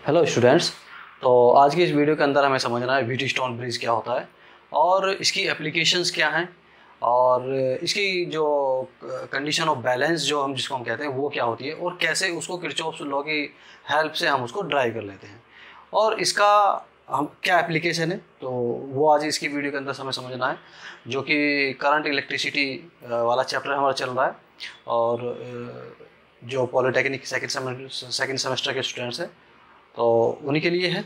Hello students. तो आज की इस वीडियो के अंदर हमें समझना है व्हीटस्टोन ब्रिज क्या होता है और इसकी एप्लीकेशंस क्या हैं और इसकी जो कंडीशन ऑफ बैलेंस जो जिसको हम कहते हैं वो क्या होती है और कैसे उसको किरचॉफ लॉ की हेल्प से हम उसको ड्राइव कर लेते हैं और इसका हम क्या एप्लीकेशन है, तो वो आज इसकी वीडियो के अंदर हमें समझना है, जो कि करंट इलेक्ट्रिसिटी वाला चैप्टर हमारा चल रहा है और जो पॉलिटेक्निक सेकंड सेमेस्टर के स्टूडेंट्स हैं तो उन्हीं के लिए है।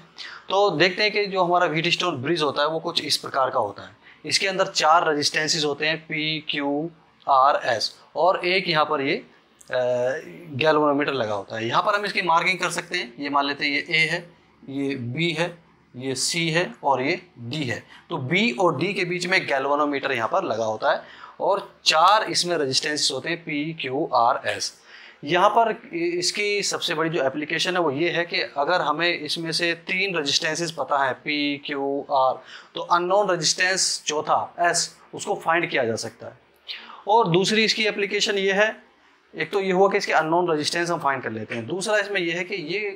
तो देखते हैं कि जो हमारा व्हीटस्टोन ब्रिज होता है वो कुछ इस प्रकार का होता है। इसके अंदर 4 रेजिस्टेंसेस होते हैं, P, Q, R, S, और एक यहाँ पर ये गैल्वेनोमीटर लगा होता है। यहाँ पर हम इसकी मार्किंग कर सकते हैं। ये मान लेते हैं ये A है, ये B है, ये C है और ये D है। तो B और D के बीच में गैल्वेनोमीटर यहाँ पर लगा होता है और 4 इसमें रेजिस्टेंसेस होते हैं, P, Q, R, S। यहाँ पर इसकी सबसे बड़ी जो एप्लीकेशन है वो ये है कि अगर हमें इसमें से 3 रेजिस्टेंसेस पता है, P, Q, R, तो अननोन रेजिस्टेंस चौथा S उसको फाइंड किया जा सकता है। और दूसरी इसकी एप्लीकेशन ये है, एक तो ये हुआ कि इसके अननोन रेजिस्टेंस हम फाइंड कर लेते हैं। दूसरा इसमें यह है कि ये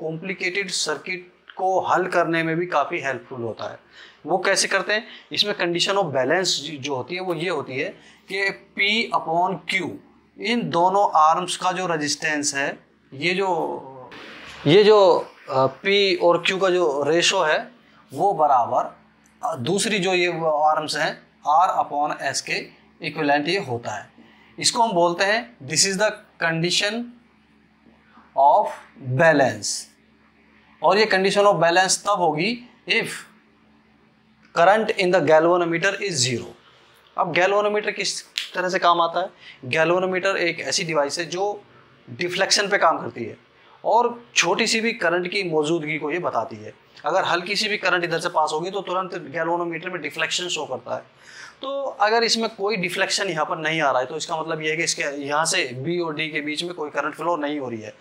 कॉम्प्लिकेटेड सर्किट को हल करने में भी काफ़ी हेल्पफुल होता है। वो कैसे करते हैं, इसमें कंडीशन ऑफ बैलेंस जो होती है वो ये होती है कि P/Q, इन दोनों आर्म्स का जो रेजिस्टेंस है, ये जो P और Q का जो रेशो है वो बराबर दूसरी जो ये आर्म्स हैं R/S के इक्विवेलेंट ये होता है। इसको हम बोलते हैं this is the condition of balance. और ये कंडीशन ऑफ बैलेंस तब होगी if current in the galvanometer is 0। अब गैल्वेनोमीटर किस तरह से काम आता है? गैल्वेनोमीटर एक ऐसी डिवाइस है जो डिफ्लेक्शन पे काम करती है और छोटी सी भी करंट की मौजूदगी को ये बताती है। अगर हल्की सी भी करंट इधर से पास होगी तो तुरंत गैल्वेनोमीटर में डिफ्लेक्शन शो करता है। तो अगर इसमें कोई डिफ्लेक्शन यहाँ पर नहीं आ रहा है तो इसका मतलब ये है कि इसके यहाँ से B और D के बीच में कोई करंट फ्लो नहीं हो रही है।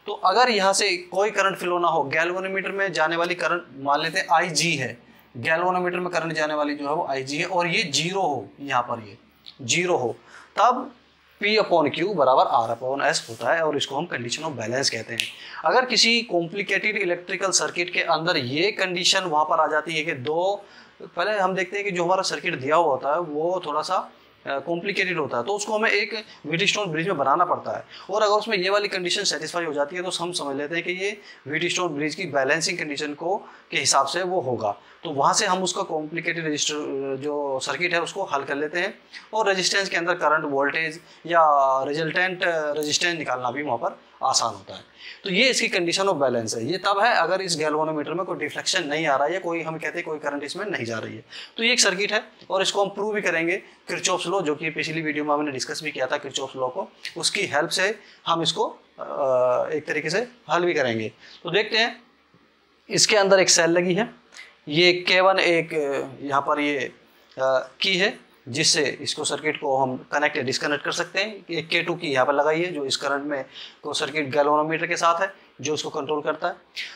तो अगर यहाँ से कोई करंट फ्लो ना हो, गैल्वेनोमीटर में जाने वाली करंट मान लेते हैं IG है, गैल्वेनोमीटर में करंट जाने वाली जो है वो IG है और ये 0 हो, यहाँ पर ये 0 हो, तब P/Q बराबर R/S होता है और इसको हम कंडीशन ऑफ बैलेंस कहते हैं। अगर किसी कॉम्प्लिकेटेड इलेक्ट्रिकल सर्किट के अंदर ये कंडीशन वहाँ पर आ जाती है कि पहले हम देखते हैं कि जो हमारा सर्किट दिया हुआ होता है वो थोड़ा सा कॉम्प्लिकेटेड होता है, तो उसको हमें एक व्हीटस्टोन ब्रिज में बनाना पड़ता है। और अगर उसमें ये वाली कंडीशन सेटिस्फाई हो जाती है तो हम समझ लेते हैं कि ये व्हीटस्टोन ब्रिज की बैलेंसिंग कंडीशन के हिसाब से वो होगा। तो वहाँ से हम उसका कॉम्प्लिकेटेड रजिस्टर जो सर्किट है उसको हल कर लेते हैं और रेजिस्टेंस के अंदर करंट, वोल्टेज या रिजल्टेंट रेजिस्टेंस निकालना भी वहाँ पर आसान होता है। तो ये इसकी कंडीशन ऑफ बैलेंस है। ये तब है अगर इस गैल्वेनोमीटर में कोई डिफ्लेक्शन नहीं आ रहा है या कोई हम कहते हैं कोई करंट इसमें नहीं जा रही है। तो ये एक सर्किट है और इसको हम प्रूव भी करेंगे किरचॉफ्स लॉ, जो कि पिछली वीडियो में हमने डिस्कस भी किया था किरचॉफ्स लॉ को, उसकी हेल्प से हम इसको एक तरीके से हल भी करेंगे। तो देखते हैं, इसके अंदर एक सेल लगी है, ये K1 एक यहाँ पर ये की है जिससे इसको सर्किट को हम कनेक्ट डिस्कनेक्ट कर सकते हैं। एक K2 की यहाँ पर लगाई है जो इस करंट में को सर्किट गैल्वेनोमीटर के साथ है जो इसको कंट्रोल करता है।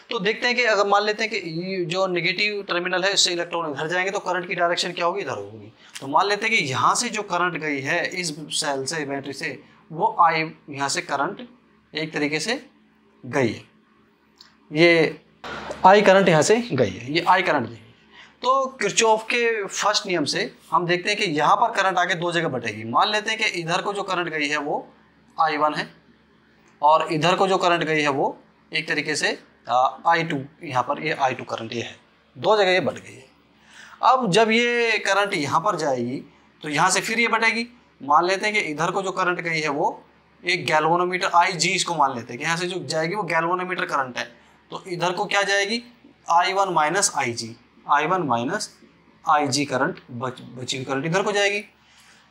तो देखते हैं कि अगर मान लेते हैं कि जो नेगेटिव टर्मिनल है इससे इलेक्ट्रॉन इधर जाएंगे तो करंट की डायरेक्शन क्या होगी, इधर होगी। तो मान लेते हैं कि यहाँ से जो करंट गई है इस सेल से, बैटरी से, वो यहाँ से करंट एक तरीके से गई है, ये I करंट यहाँ से गई है, ये I करंट गई है। तो किरचॉफ के फर्स्ट नियम से हम देखते हैं कि यहाँ पर करंट आके 2 जगह बटेगी। मान लेते हैं कि इधर को जो करंट गई है वो I1 है और इधर को जो करंट गई है वो एक तरीके से I2, यहाँ पर ये I2 करंट ये है, 2 जगह ये बट गई है। अब जब ये करंट यहाँ पर जाएगी तो यहाँ से फिर ये बटेगी। मान लेते हैं कि इधर को जो करंट गई है वो एक गैल्वेनोमीटर IG इसको मान लेते हैं कि यहाँ से जो जाएगी वो गैल्वेनोमीटर करंट है। तो इधर को क्या जाएगी, I1 माइनस IG करंट, बची हुई करंट इधर को जाएगी।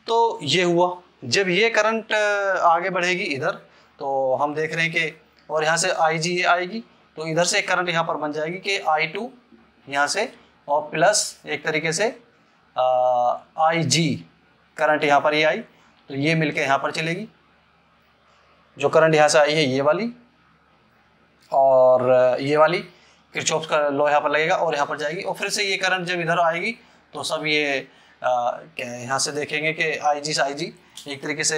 तो ये हुआ, जब ये करंट आगे बढ़ेगी इधर तो हम देख रहे हैं कि और यहाँ से IG ये आएगी तो इधर से एक करंट यहाँ पर बन जाएगी कि I2 यहाँ से और प्लस एक तरीके से IG करंट यहाँ पर ये आई तो ये मिलके यहाँ पर चलेगी। जो करंट यहाँ से आई है ये वाली और ये वाली किरचॉफ का लॉ यहाँ पर लगेगा और यहाँ पर जाएगी और फिर से ये करंट जब इधर आएगी तो सब ये यहाँ से देखेंगे कि IG से IG एक तरीके से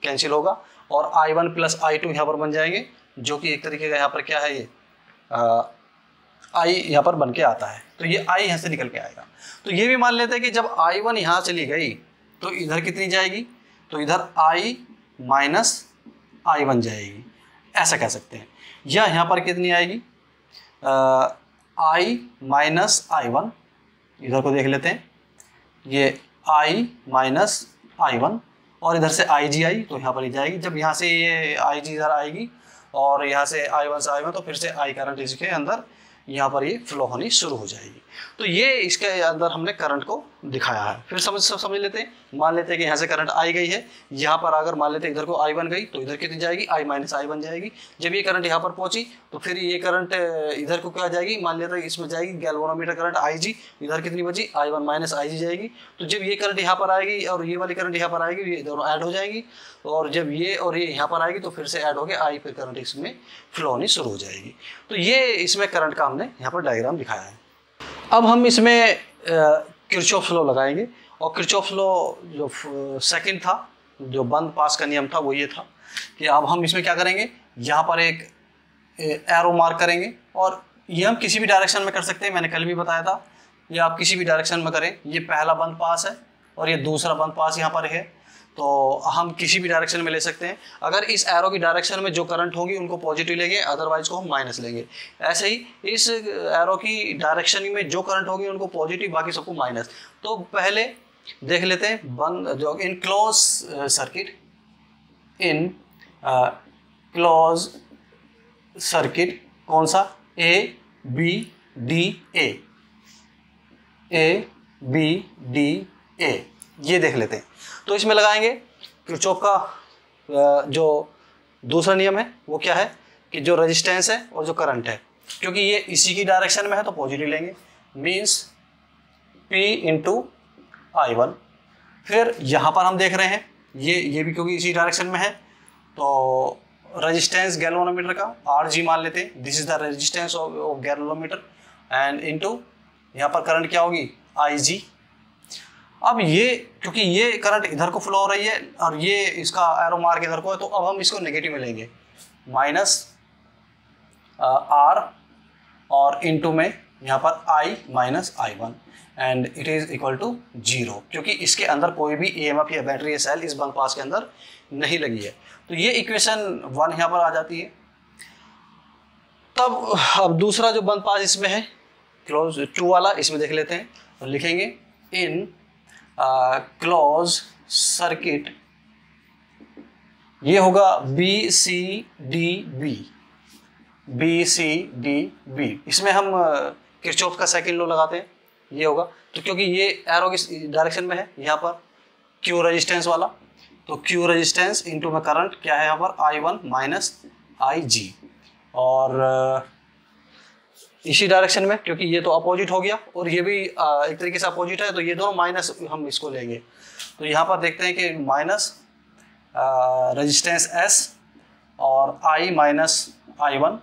कैंसिल होगा और I1 प्लस I2 यहाँ पर बन जाएंगे, जो कि एक तरीके का यहाँ पर क्या है, ये आई यहाँ पर बन के आता है, तो ये आई यहाँ से निकल के आएगा। तो ये भी मान लेते हैं कि जब I1 यहाँ चली गई तो इधर कितनी जाएगी, तो इधर I माइनस I1 जाएगी, ऐसा कह सकते हैं। या यहाँ पर कितनी आएगी, I माइनस I1, इधर को देख लेते हैं, ये I माइनस I1 और इधर से IG आई तो यहाँ पर ही जाएगी। जब यहाँ से ये IG इधर आएगी और यहाँ से I1 से I1 तो फिर से I करंट इसके अंदर यहाँ पर ये फ्लो होनी शुरू हो जाएगी। तो ये इसके अंदर हमने करंट को दिखाया है। फिर समझ लेते हैं, मान लेते हैं कि यहाँ से करंट आई गई है, यहाँ पर अगर मान लेते हैं इधर को I1 गई तो इधर कितनी जाएगी, I माइनस I1 जाएगी। जब ये करंट यहाँ पर पहुँची तो फिर ये करंट इधर को क्या जाएगी, मान लेते हैं इसमें जाएगी गैल्वेनोमीटर करंट IG, इधर कितनी बची I1 माइनस IG जाएगी। तो जब ये करंट यहाँ पर आएगी और ये वाली करंट यहाँ पर आएगी, ये दोनों ऐड हो जाएंगी और जब ये और ये यहाँ पर आएगी तो फिर से ऐड हो गया I, फिर करंट इसमें फ्लो होनी शुरू हो जाएगी। तो ये इसमें करंट का हमने यहाँ पर डायग्राम दिखाया है। अब हम इसमें किरचॉफ लॉ लगाएंगे और किरचॉफ लॉ जो सेकंड था, जो बंद पास का नियम था, वो ये था कि अब हम इसमें क्या करेंगे, यहाँ पर एक एरो मार्क करेंगे और ये हम किसी भी डायरेक्शन में कर सकते हैं, मैंने कल भी बताया था। ये आप किसी भी डायरेक्शन में करें, ये पहला बंद पास है और ये दूसरा बंद पास यहाँ पर है, तो हम किसी भी डायरेक्शन में ले सकते हैं। अगर इस एरो की डायरेक्शन में जो करंट होगी उनको पॉजिटिव लेंगे, अदरवाइज को हम माइनस लेंगे। ऐसे ही इस एरो की डायरेक्शन में जो करंट होगी उनको पॉजिटिव, बाकी सबको माइनस। तो पहले देख लेते हैं बंद जो in close circuit, in close circuit कौन सा, A B D A, A B D A, ये देख लेते हैं। तो इसमें लगाएंगे किरचॉफ का जो दूसरा नियम है वो क्या है कि जो रेजिस्टेंस है और जो करंट है, क्योंकि ये इसी की डायरेक्शन में है तो पॉजिटिव लेंगे, मींस P इंटू I1। फिर यहाँ पर हम देख रहे हैं ये भी क्योंकि इसी डायरेक्शन में है तो रेजिस्टेंस गैल्वेनोमीटर का RG मान लेते हैं, this is the resistance of galvanometer, and into यहाँ पर करंट क्या होगी IG। अब ये क्योंकि ये करंट इधर को फ्लो हो रही है और ये इसका एरो मार्क इधर को है, तो अब हम इसको नेगेटिव में लेंगे, माइनस R और इनटू में यहाँ पर I minus I1 and it is equal to 0, क्योंकि इसके अंदर कोई भी EMF या बैटरी या सेल इस बंद पास के अंदर नहीं लगी है। तो ये इक्वेशन 1 यहाँ पर आ जाती है। तब अब दूसरा जो बंद पास इसमें है क्लोज 2 वाला, इसमें देख लेते हैं और लिखेंगे इन क्लोज सर्किट, ये होगा BCDB, BCDB। इसमें हम किरचॉफ का सेकंड लॉ लगाते हैं, ये होगा तो क्योंकि ये एरो की डायरेक्शन में है यहाँ पर Q रेजिस्टेंस वाला, तो Q रेजिस्टेंस इनटू में करंट क्या है यहाँ पर I1 माइनस IG, और इसी डायरेक्शन में क्योंकि ये तो अपोजिट हो गया और ये भी एक तरीके से अपोजिट है, तो ये दोनों माइनस हम इसको लेंगे। तो यहाँ पर देखते हैं कि माइनस रेजिस्टेंस S और I माइनस I1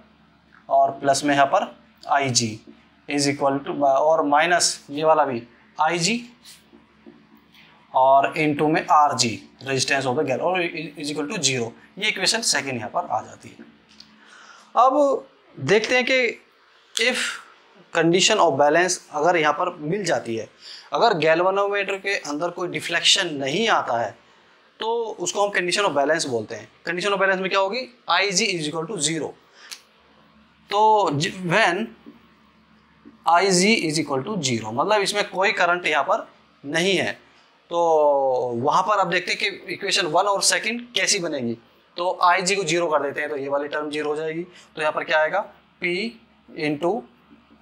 और प्लस में यहाँ पर IG इज इक्वल टू, और माइनस ये वाला भी IG और इनटू में RG रेजिस्टेंस ऑफ द गैल और इज इक्वल टू 0। ये इक्वेशन सेकंड यहाँ पर आ जाती है। अब देखते हैं कि इफ कंडीशन ऑफ बैलेंस अगर यहाँ पर मिल जाती है, अगर गैल्वेनोमीटर के अंदर कोई डिफ्लेक्शन नहीं आता है तो उसको हम कंडीशन ऑफ बैलेंस बोलते हैं। कंडीशन ऑफ बैलेंस में क्या होगी, IG इज इक्वल टू 0। तो when IG is equal to 0 मतलब इसमें कोई करंट यहाँ पर नहीं है, तो वहाँ पर अब देखते हैं कि इक्वेशन 1 और सेकंड कैसी बनेगी। तो IG को 0 कर देते हैं तो ये वाली टर्म 0 हो जाएगी। तो यहाँ पर क्या आएगा, P into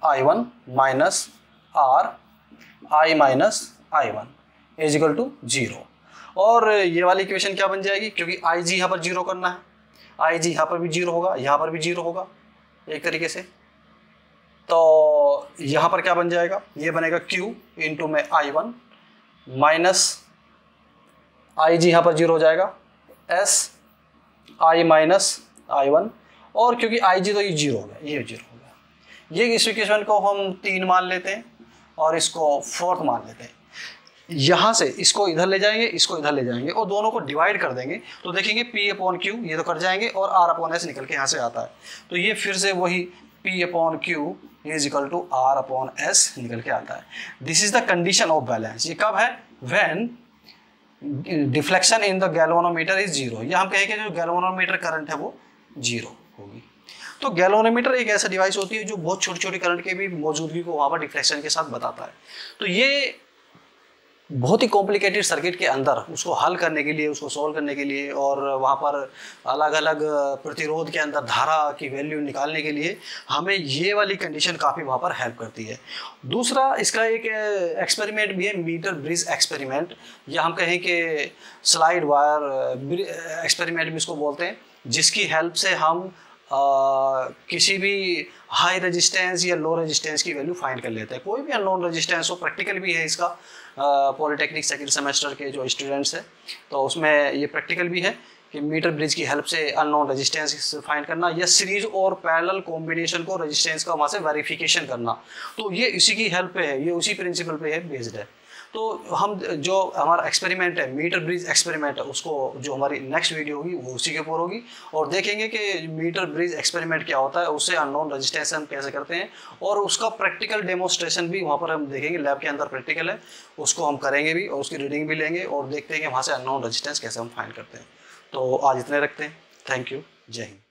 I1 minus R I minus I1 is equal to 0। और ये वाली इक्वेशन क्या बन जाएगी, क्योंकि IG यहाँ पर 0 करना है, IG यहाँ पर भी 0 होगा, यहाँ पर भी 0 होगा एक तरीके से। तो यहाँ पर क्या बन जाएगा, ये बनेगा Q इंटू में I1 माइनस IG यहाँ पर 0 हो जाएगा, S I माइनस I1, और क्योंकि IG तो ये 0 हो गया, ये 0 हो गया। ये इस इक्वेशन को हम 3 मान लेते हैं और इसको 4th मान लेते हैं। यहाँ से इसको इधर ले जाएंगे, इसको इधर ले जाएंगे और दोनों को डिवाइड कर देंगे तो देखेंगे P अपॉन Q ये तो कट जाएंगे और R अपॉन S निकल के यहाँ से आता है। तो ये फिर से वही P upon Q is equal to R upon S निकल के आता है। This is the condition of balance. ये कब है? When deflection in the galvanometer is zero. या हम कहेंगे जो गैल्वेनोमीटर करंट है वो जीरो होगी। तो गैल्वेनोमीटर एक ऐसा डिवाइस होती है जो बहुत छोटी छोटी करंट के भी मौजूदगी को वहाँ पर डिफ्लेक्शन के साथ बताता है। तो ये बहुत ही कॉम्प्लिकेटेड सर्किट के अंदर उसको हल करने के लिए, उसको सॉल्व करने के लिए और वहाँ पर अलग अलग प्रतिरोध के अंदर धारा की वैल्यू निकालने के लिए हमें ये वाली कंडीशन काफ़ी वहाँ पर हेल्प करती है। दूसरा इसका एक एक्सपेरिमेंट भी है, मीटर ब्रिज एक्सपेरिमेंट, या हम कहें कि स्लाइड वायर एक्सपेरिमेंट भी इसको बोलते हैं, जिसकी हेल्प से हम किसी भी हाई रेजिस्टेंस या लो रेजिस्टेंस की वैल्यू फाइंड कर लेते हैं। कोई भी अननोन रेजिस्टेंस हो, प्रैक्टिकल भी है इसका, पॉलिटेक्निक सेकंड सेमेस्टर के जो स्टूडेंट्स हैं तो उसमें ये प्रैक्टिकल भी है कि मीटर ब्रिज की हेल्प से अननोन रेजिस्टेंस फाइंड करना या सीरीज और पैरेलल कॉम्बिनेशन को रेजिस्टेंस का वहाँ से वेरिफिकेशन करना। तो ये इसी की हेल्प पे है, ये उसी प्रिंसिपल पे है बेस्ड है। तो हम जो हमारा एक्सपेरिमेंट है मीटर ब्रिज एक्सपेरिमेंट है, उसको जो हमारी नेक्स्ट वीडियो होगी वो उसी के ऊपर होगी और देखेंगे कि मीटर ब्रिज एक्सपेरिमेंट क्या होता है, उससे अननोन रजिस्टेंस हम कैसे करते हैं और उसका प्रैक्टिकल डेमोन्स्ट्रेशन भी वहाँ पर हम देखेंगे। लैब के अंदर प्रैक्टिकल है, उसको हम करेंगे भी और उसकी रीडिंग भी लेंगे और देखते हैं कि वहाँ से अननोन रजिस्टेंस कैसे हम फाइंड करते हैं। तो आज इतने रखते हैं। Thank you. जय हिंद।